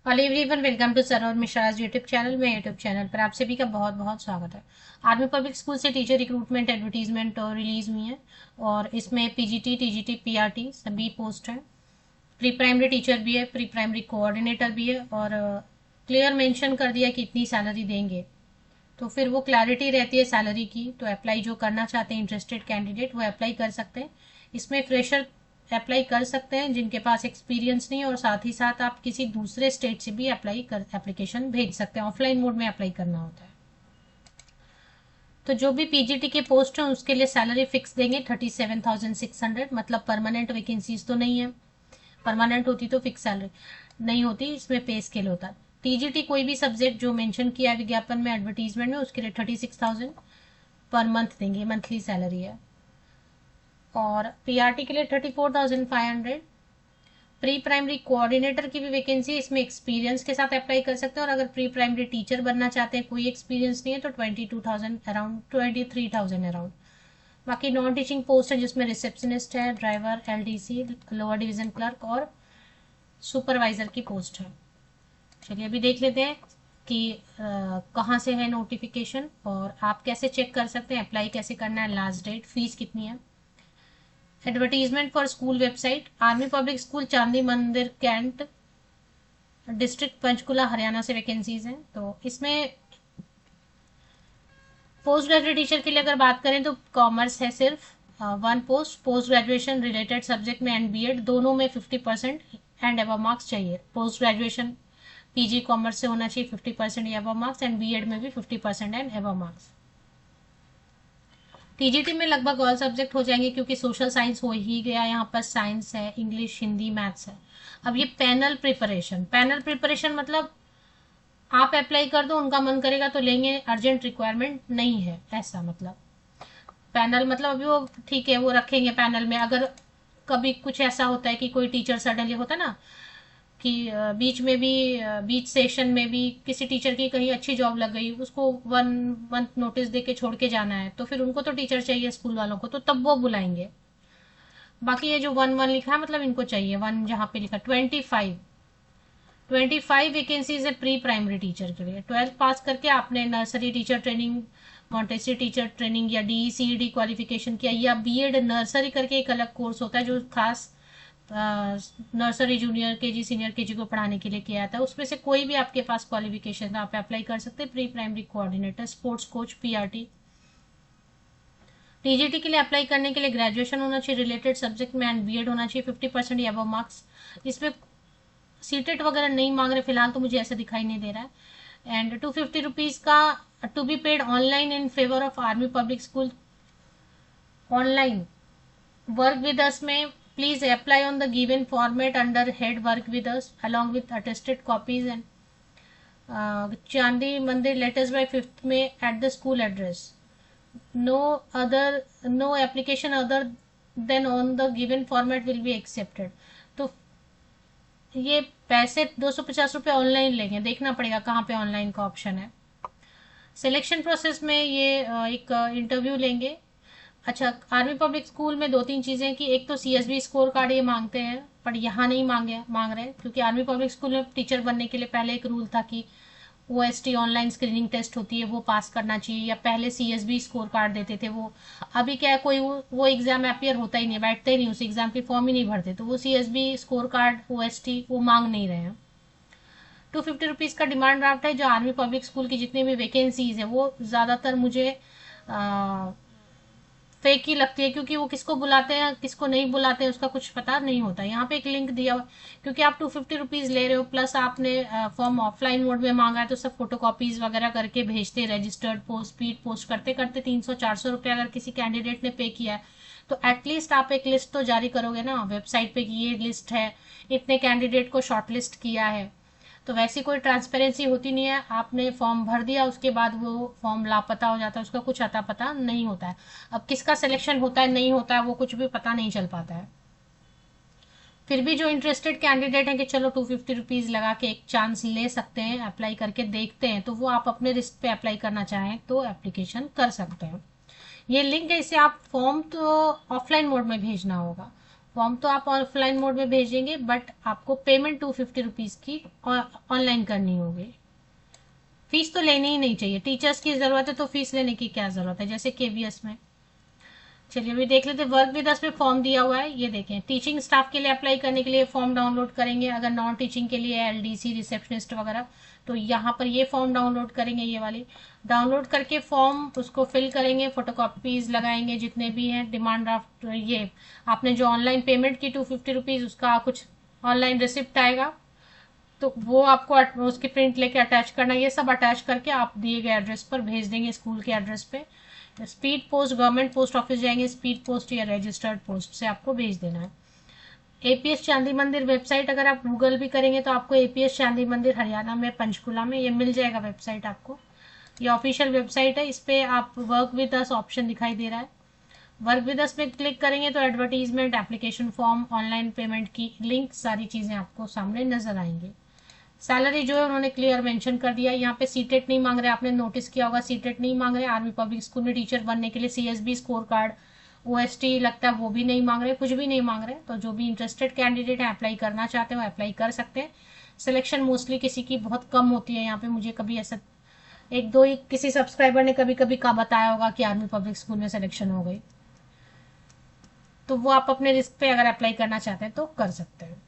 Hello everyone, welcome to Sarovar मिश्राज YouTube channel में। YouTube channel पर आप सभी का बहुत बहुत स्वागत है। आर्मी पब्लिक स्कूल से टीचर रिक्रूटमेंट एडवर्टीजमेंट रिलीज हुई है और इसमें पीजीटी, टीजीटी, पीआरटी सभी पोस्ट हैं। प्री प्राइमरी टीचर भी है, प्री प्राइमरी कोऑर्डिनेटर भी है और क्लियर मेंशन कर दिया कि इतनी सैलरी देंगे, तो फिर वो क्लैरिटी रहती है सैलरी की। तो अप्लाई जो करना चाहते हैं इंटरेस्टेड कैंडिडेट वो अप्लाई कर सकते हैं। इसमें फ्रेशर अप्लाई कर सकते हैं जिनके पास एक्सपीरियंस नहीं है, और साथ ही साथ आप किसी दूसरे स्टेट से भी एप्लीकेशन भेज सकते हैं। ऑफलाइन मोड में अप्लाई करना होता है। तो जो भी पीजीटी के पोस्ट हैं उसके लिए सैलरी फिक्स देंगे 37,600, मतलब परमानेंट वैकेंसीज तो नहीं है। परमानेंट होती तो फिक्स सैलरी नहीं होती, इसमें पे स्केल होता है। टीजीटी कोई भी सब्जेक्ट जो मेंशन किया है विज्ञापन में, एडवर्टीजमेंट में, उसके लिए 36,000 पर मंथ देंगे, मंथली सैलरी है। और पीआरटी के लिए 34,500। प्री प्राइमरी कोऑर्डिनेटर की भी वैकेंसी, इसमें एक्सपीरियंस के साथ अप्लाई कर सकते हैं, और अगर प्री प्राइमरी टीचर बनना चाहते हैं, कोई एक्सपीरियंस नहीं है, तो 22,000 अराउंड, 23,000 अराउंड। बाकी नॉन टीचिंग पोस्ट है जिसमें रिसेप्शनिस्ट है, driver, LDC, lower division clerk और सुपरवाइजर की पोस्ट है। चलिए अभी देख लेते हैं कि कहाँ से है नोटिफिकेशन और आप कैसे चेक कर सकते हैं, अप्लाई कैसे करना है, लास्ट डेट, फीस कितनी है। Advertisement for school website. Army public school, चांदी मंदिर, कैंट, डिस्ट्रिक्ट पंचकुला, हरियाणा से वैकेंसीज हैं। तो इसमें पोस्ट ग्रेजुएट टीचर के लिए अगर बात करें तो कॉमर्स है सिर्फ one post. Post graduation related subject में एंड बीएड दोनों में 50% एंड एबव मार्क्स चाहिए। पोस्ट ग्रेजुएशन पीजी कॉमर्स से होना चाहिए 50% या एबव मार्क्स, एंड बीएड में भी 50% एंड एबव मार्क्स। टीजीटी में लगभग ऑल सब्जेक्ट हो जाएंगे क्योंकि सोशल साइंस हो ही गया, यहाँ पर साइंस है, इंग्लिश, हिंदी, मैथ्स है। अब ये पैनल प्रिपरेशन मतलब आप अप्लाई कर दो, उनका मन करेगा तो लेंगे, अर्जेंट रिक्वायरमेंट नहीं है, ऐसा मतलब। पैनल मतलब अभी वो ठीक है, वो रखेंगे पैनल में। अगर कभी कुछ ऐसा होता है कि कोई टीचर सडनली होता है ना कि बीच में भी, बीच सेशन में भी किसी टीचर की कहीं अच्छी जॉब लग गई, उसको 1 मंथ नोटिस दे के छोड़ के जाना है, तो फिर उनको तो टीचर चाहिए स्कूल वालों को, तो तब वो बुलाएंगे। बाकी ये जो 1-1 लिखा है मतलब इनको चाहिए, 1 जहाँ पे लिखा 25 वैकेंसीज है प्री प्राइमरी टीचर के लिए। 12th पास करके आपने nursery teacher training, Montessori teacher training या डीईसीडी क्वालिफिकेशन किया, या बीएड नर्सरी करके एक अलग कोर्स होता है जो खास nursery, junior KG, senior KG को पढ़ाने के लिए किया जाता है। उसमें से कोई भी आपके पास क्वालिफिकेशन आप अप्लाई कर सकते हैं। Pre primary coordinator, sports coach, PRT. TGT के लिए अप्लाई करने के लिए ग्रेजुएशन होना चाहिए रिलेटेड सब्जेक्ट में एंड बीएड होना चाहिए 50% या अबव मार्क्स। इसमें सीटेट वगैरह नहीं मांग रहे फिलहाल, तो मुझे ऐसा दिखाई नहीं दे रहा है। एंड 250 रुपीज का to be paid online in favour of army public school. Online work with us में please apply on the given format under head work with us along with attested copies and Chandi Mandir, latest by 5th में at the school address. No application other than on the given format will be accepted. तो ये पैसे 250 रुपये online लेंगे, देखना पड़ेगा कहाँ पे ऑनलाइन का ऑप्शन है। सिलेक्शन प्रोसेस में ये एक इंटरव्यू लेंगे। अच्छा, आर्मी पब्लिक स्कूल में 2-3 चीज़ें कि एक तो सीएसबी स्कोर कार्ड ये मांगते हैं, पर यहाँ नहीं मांग रहे, क्योंकि आर्मी पब्लिक स्कूल में टीचर बनने के लिए पहले एक रूल था कि ओएसटी ऑनलाइन स्क्रीनिंग टेस्ट होती है वो पास करना चाहिए, या पहले सीएसबी स्कोर कार्ड देते थे वो। अभी क्या है, कोई वो एग्जाम अपियर होता ही नहीं, बैठते ही नहीं, उस एग्जाम की फॉर्म ही नहीं भरते, तो वो सीएसबी स्कोर कार्ड, ओएसटी वो मांग नहीं रहे हैं। 250 रुपीज़ का डिमांड ड्राफ्ट है। जो आर्मी पब्लिक स्कूल की जितनी भी वैकेंसीज है वो ज़्यादातर मुझे फेक ही लगती है, क्योंकि वो किसको बुलाते हैं किसको नहीं बुलाते हैं उसका कुछ पता नहीं होता। यहाँ पे एक लिंक दिया हुआ, क्योंकि आप 250 रुपीज़ ले रहे हो, प्लस आपने फॉर्म ऑफलाइन मोड में मांगा है, तो सब फोटो कॉपीज वगैरह करके भेजते, रजिस्टर्ड पोस्ट, स्पीड पोस्ट करते करते 300-400 रुपये अगर किसी कैंडिडेट ने पे किया है, तो एटलीस्ट आप एक लिस्ट तो जारी करोगे ना वेबसाइट पे कि ये लिस्ट है, इतने कैंडिडेट को शॉर्टलिस्ट किया है। तो वैसी कोई ट्रांसपेरेंसी होती नहीं है। आपने फॉर्म भर दिया, उसके बाद वो फॉर्म लापता हो जाता है, उसका कुछ अता पता नहीं होता है। अब किसका सिलेक्शन होता है नहीं होता है वो कुछ भी पता नहीं चल पाता है। फिर भी जो इंटरेस्टेड कैंडिडेट हैं कि चलो 250 रुपीज़ लगा के एक चांस ले सकते हैं, अप्लाई करके देखते हैं, तो वो आप अपने रिस्क पे अप्लाई करना चाहें तो एप्लीकेशन कर सकते हैं। ये लिंक है, इसे आप फॉर्म तो ऑफलाइन मोड में भेजना होगा। फॉर्म तो आप ऑफलाइन मोड में भेजेंगे, बट आपको पेमेंट 250 रुपीज़ की ऑनलाइन करनी होगी। फीस तो लेनी ही नहीं चाहिए, टीचर्स की ज़रूरत है तो फीस लेने की क्या ज़रूरत है, जैसे केवीएस में। चलिए अभी देख लेते हैं। वर्क विद अस में फॉर्म दिया हुआ है, ये देखें। टीचिंग स्टाफ के लिए अप्लाई करने के लिए फॉर्म डाउनलोड करेंगे, अगर नॉन टीचिंग के लिए एलडीसी, रिसेप्शनिस्ट वगैरह, तो यहाँ पर ये फॉर्म डाउनलोड करेंगे, ये वाली डाउनलोड करके फॉर्म उसको फिल करेंगे, फोटोकॉपीज लगाएंगे जितने भी हैं, डिमांड ड्राफ्ट, ये आपने जो ऑनलाइन पेमेंट की 250 रुपीज़, उसका कुछ ऑनलाइन रिसिप्ट आएगा, तो वो आपको उसकी प्रिंट लेके अटैच करना, ये सब अटैच करके आप दिए गए एड्रेस पर भेज देंगे, स्कूल के एड्रेस पे। Speed post, government post office जाएंगे, स्पीड पोस्ट या रजिस्टर्ड पोस्ट से आपको भेज देना है। एपीएस चांदी मंदिर वेबसाइट, अगर आप गूगल भी करेंगे तो आपको एपीएस चांदी मंदिर हरियाणा में पंचकुला में ये मिल जाएगा वेबसाइट आपको। ये ऑफिशियल वेबसाइट है, इस पर आप वर्क विद अस ऑप्शन दिखाई दे रहा है। वर्क विद अस में क्लिक करेंगे तो advertisement, application form, online payment की लिंक, सारी चीज़ें आपको सामने नजर आएंगी। सैलरी जो है उन्होंने क्लियर मेंशन कर दिया। यहाँ पे सीटेट नहीं मांग रहे, आपने नोटिस किया होगा, सीटेट नहीं मांग रहे। आर्मी पब्लिक स्कूल में टीचर बनने के लिए सीएसबी स्कोर कार्ड, ओएसटी लगता है वो भी नहीं मांग रहे, कुछ भी नहीं मांग रहे। तो जो भी इंटरेस्टेड कैंडिडेट है, अप्लाई करना चाहते हो, अप्लाई कर सकते हैं। सिलेक्शन मोस्टली किसी की बहुत कम होती है यहाँ पे, मुझे कभी ऐसा एक दो ही किसी सब्सक्राइबर ने कभी कभी का बताया होगा कि आर्मी पब्लिक स्कूल में सिलेक्शन हो गई, तो वो आप अपने रिस्क पे अगर अप्लाई करना चाहते हैं तो कर सकते हैं।